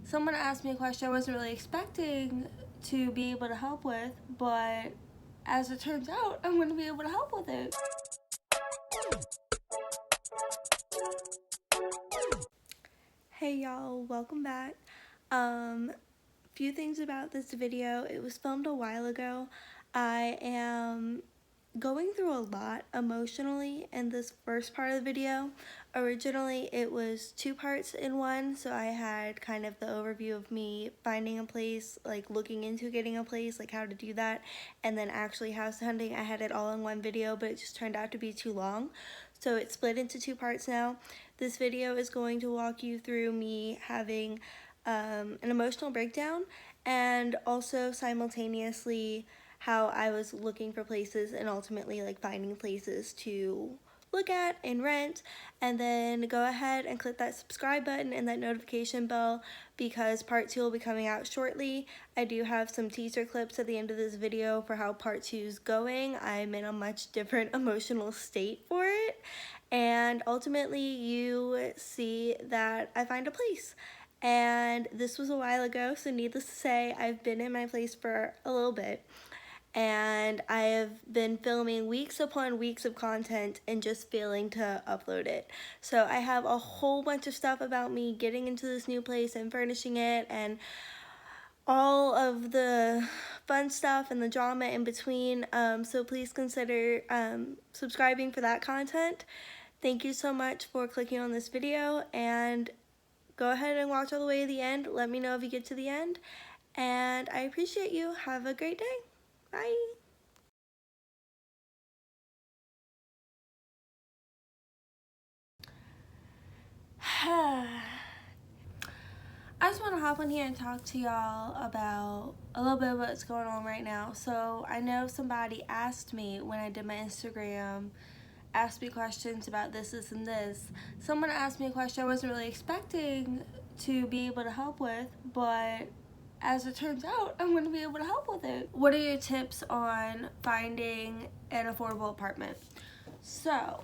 Someone asked me a question I wasn't really expecting to be able to help with, but as it turns out, I'm going to be able to help with it. Hey y'all, welcome back. Few things about this video. It was filmed a while ago. I am going through a lot emotionally in this first part of the video. Originally it was 2 parts in one, so I had kind of the overview of me finding a place, like looking into getting a place, like how to do that, and then actually house hunting. I had it all in one video, but it just turned out to be too long, so it's split into 2 parts now. This video is going to walk you through me having an emotional breakdown, and also simultaneously how I was looking for places and ultimately like finding places to look at and rent. And then go ahead and click that subscribe button and that notification bell, because part 2 will be coming out shortly. I do have some teaser clips at the end of this video for how part 2 is going. I'm in a much different emotional state for it, and ultimately you see that I find a place. And this was a while ago, so needless to say, I've been in my place for a little bit, and I have been filming weeks upon weeks of content and just failing to upload it. So I have a whole bunch of stuff about me getting into this new place and furnishing it, and all of the fun stuff and the drama in between. So please consider subscribing for that content. Thank you so much for clicking on this video, and go ahead and watch all the way to the end. Let me know if you get to the end, and I appreciate you. Have a great day. Bye. I just want to hop on here and talk to y'all about a little bit of what's going on right now. So I know somebody asked me when I did my Instagram, asked me questions about this, and this. Someone asked me a question I wasn't really expecting to be able to help with, but as it turns out, I'm going to be able to help with it. What are your tips on finding an affordable apartment? So,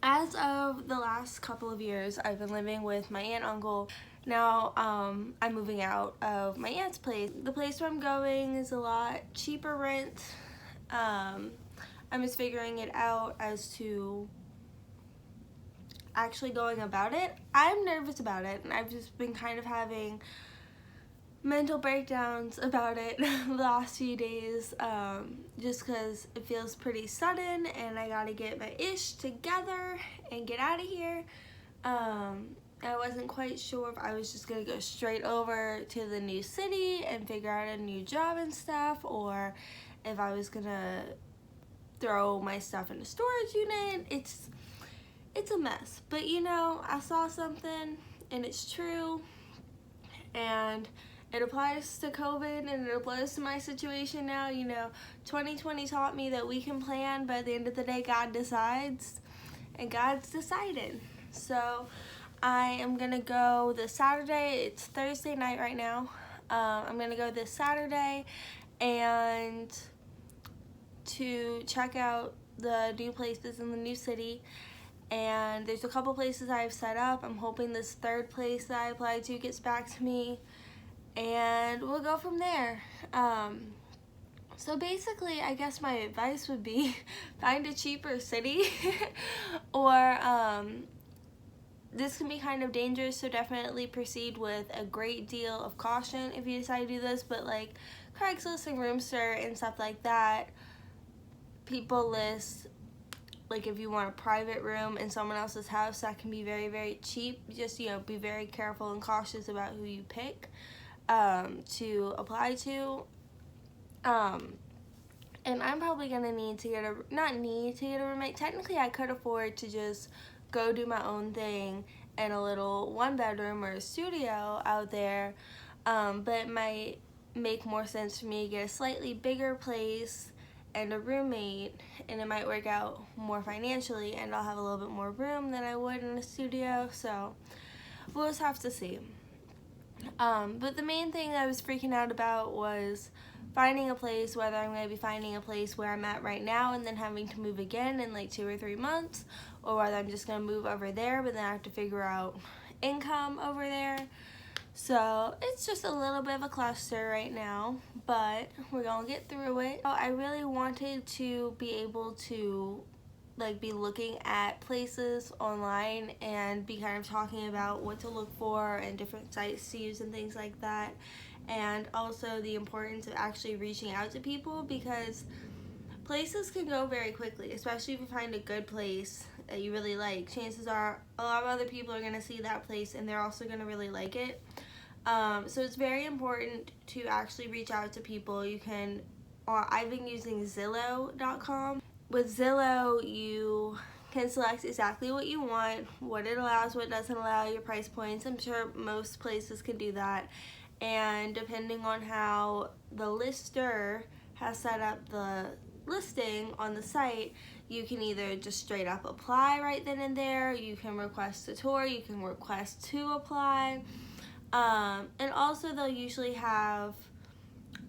as of the last couple of years, I've been living with my aunt and uncle. Now, I'm moving out of my aunt's place. The place where I'm going is a lot cheaper rent. I'm just figuring it out as to actually going about it. I'm nervous about it, and I've just been kind of having mental breakdowns about it the last few days, just because it feels pretty sudden and I gotta get my ish together and get out of here. I wasn't quite sure if I was just gonna go straight over to the new city and figure out a new job and stuff, or if I was gonna throw my stuff in a storage unit. It's a mess, but you know, I saw something and it's true, and it applies to COVID and it applies to my situation now. You know, 2020 taught me that we can plan, but at the end of the day, God decides, and God's decided. So I am gonna go this Saturday. It's Thursday night right now. I'm gonna go this Saturday and to check out the new places in the new city. And there's a couple places I've set up. I'm hoping this third place that I applied to gets back to me, and we'll go from there. So basically, I guess my advice would be find a cheaper city or this can be kind of dangerous, so definitely proceed with a great deal of caution if you decide to do this. But like Craigslist and Roomster and stuff like that, people list, like if you want a private room in someone else's house, that can be very, very cheap. Just, you know, be very careful and cautious about who you pick to apply to. And I'm probably gonna need to get not need to get a roommate. Technically, I could afford to just go do my own thing in a little 1-bedroom or a studio out there, but it might make more sense for me to get a slightly bigger place and a roommate, and it might work out more financially, and I'll have a little bit more room than I would in a studio. So we'll just have to see. But the main thing I was freaking out about was finding a place, whether I'm going to be finding a place where I'm at right now and then having to move again in like 2 or 3 months, or whether I'm just going to move over there, but then I have to figure out income over there. So it's just a little bit of a cluster right now, but we're gonna get through it. I really wanted to be able to be looking at places online and be kind of talking about what to look for and different sites to use and things like that, and also the importance of actually reaching out to people, because places can go very quickly, especially if you find a good place that you really like. Chances are a lot of other people are going to see that place and they're also going to really like it. So it's very important to actually reach out to people. You can, I've been using Zillow.com. With Zillow, you can select exactly what you want, what it allows, what it doesn't allow, your price points. I'm sure most places can do that. And depending on how the lister has set up the listing on the site, you can either just straight up apply right then and there, you can request a tour, you can request to apply. And also they'll usually have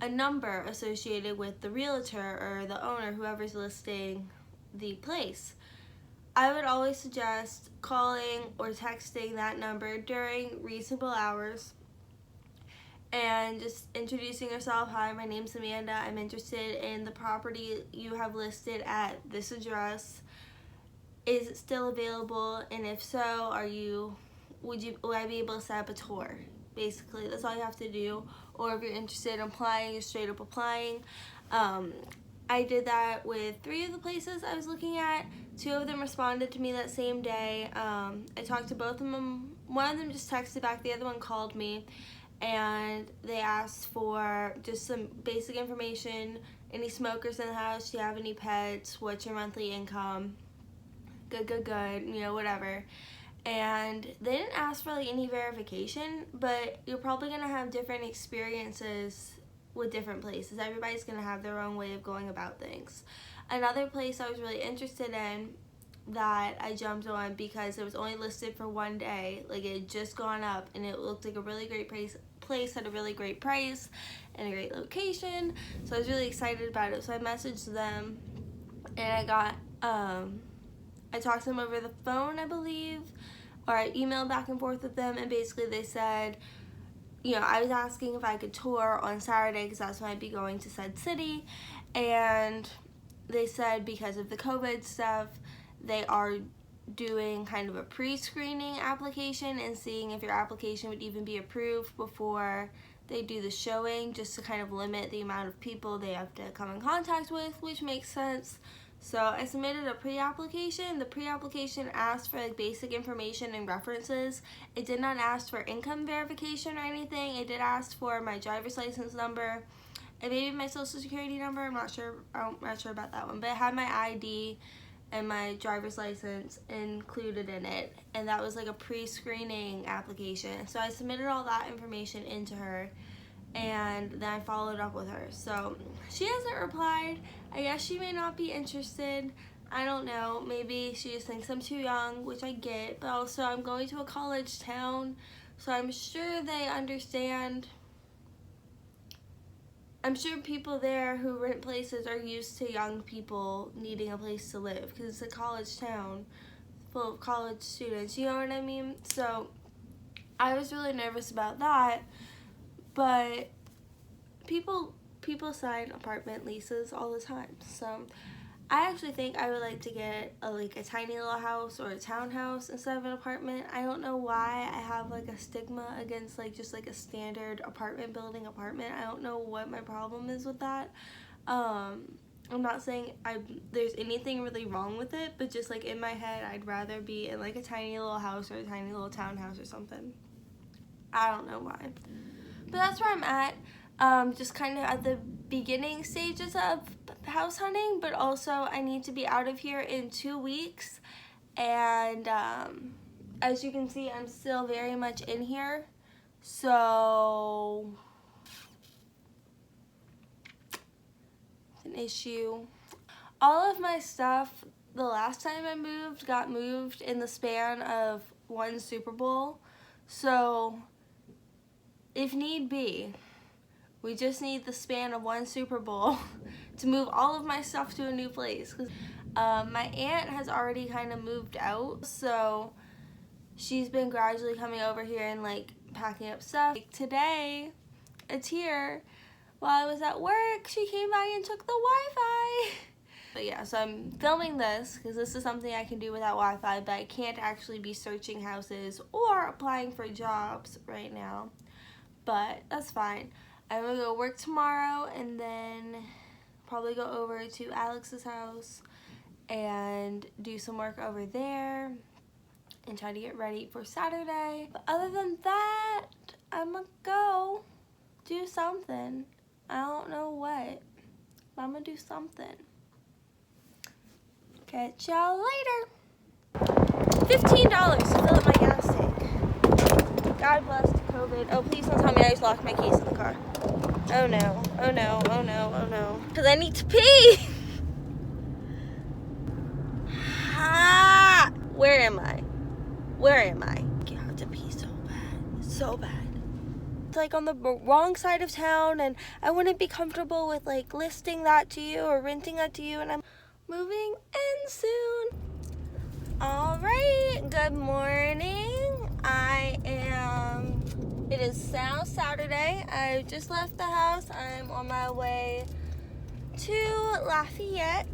a number associated with the realtor or the owner, whoever's listing the place. I would always suggest calling or texting that number during reasonable hours and just introducing yourself. Hi, my name's Amanda. I'm interested in the property you have listed at this address. Is it still available? And if so, would I be able to set up a tour? Basically, that's all you have to do. Or if you're interested in applying, you're straight up applying. I did that with 3 of the places I was looking at. 2 of them responded to me that same day. I talked to both of them. One of them just texted back, the other one called me, and they asked for just some basic information. Any smokers in the house? Do you have any pets? What's your monthly income? Good, whatever. And they didn't ask for any verification, but you're probably gonna have different experiences with different places. Everybody's gonna have their own way of going about things. Another place I was really interested in that I jumped on because it was only listed for one day, it had just gone up and it looked like a really great place at a really great price and a great location, so I was really excited about it. So I messaged them and I talked to them over the phone, I believe, or I emailed back and forth with them, and basically they said, I was asking if I could tour on Saturday because that's when I'd be going to said city, and they said because of the COVID stuff, they are doing kind of a pre-screening application and seeing if your application would even be approved before they do the showing, just to kind of limit the amount of people they have to come in contact with, which makes sense. So I submitted a pre-application. The pre-application asked for basic information and references. It did not ask for income verification or anything. It did ask for my driver's license number and maybe my social security number. I'm not sure about that one, but it had my ID and my driver's license included in it, and that was a pre-screening application. So I submitted all that information into her, and then I followed up with her. So she hasn't replied. I guess she may not be interested. I don't know. Maybe she just thinks I'm too young, which I get, but also I'm going to a college town, so I'm sure they understand. I'm sure people there who rent places are used to young people needing a place to live because it's a college town full of college students, you know what I mean? So I was really nervous about that, but people sign apartment leases all the time. So I actually think I would like to get a tiny little house or a townhouse instead of an apartment. I don't know why I have a stigma against just a standard apartment building apartment. I don't know what my problem is with that. I'm not saying there's anything really wrong with it, but just in my head, I'd rather be in a tiny little house or a tiny little townhouse or something. I don't know why, but that's where I'm at. Just kind of at the beginning stages of house hunting, but also I need to be out of here in 2 weeks, and as you can see, I'm still very much in here, so it's an issue. All of my stuff the last time I moved got moved in the span of 1 Super Bowl, so if need be, we just need the span of 1 Super Bowl to move all of my stuff to a new place. My aunt has already kind of moved out, so she's been gradually coming over here and like packing up stuff. Like today, it's here. While I was at work, she came by and took the Wi-Fi. But yeah, so I'm filming this because this is something I can do without Wi-Fi, but I can't actually be searching houses or applying for jobs right now. But that's fine. I'm gonna go work tomorrow and then probably go over to Alex's house and do some work over there and try to get ready for Saturday. But other than that, I'm gonna go do something. I don't know what, but I'm gonna do something. Catch y'all later. $15 to fill up my gas tank. God bless COVID. Oh, please don't tell me I just locked my keys in the car. Oh no, oh no, oh no, oh no. Because I need to pee. Ah, where am I? Where am I? I have to pee so bad, so bad. It's like on the wrong side of town and I wouldn't be comfortable with like listing that to you or renting that to you, and I'm moving in soon. All right, good morning. It is now Saturday. I just left the house. I'm on my way to Lafayette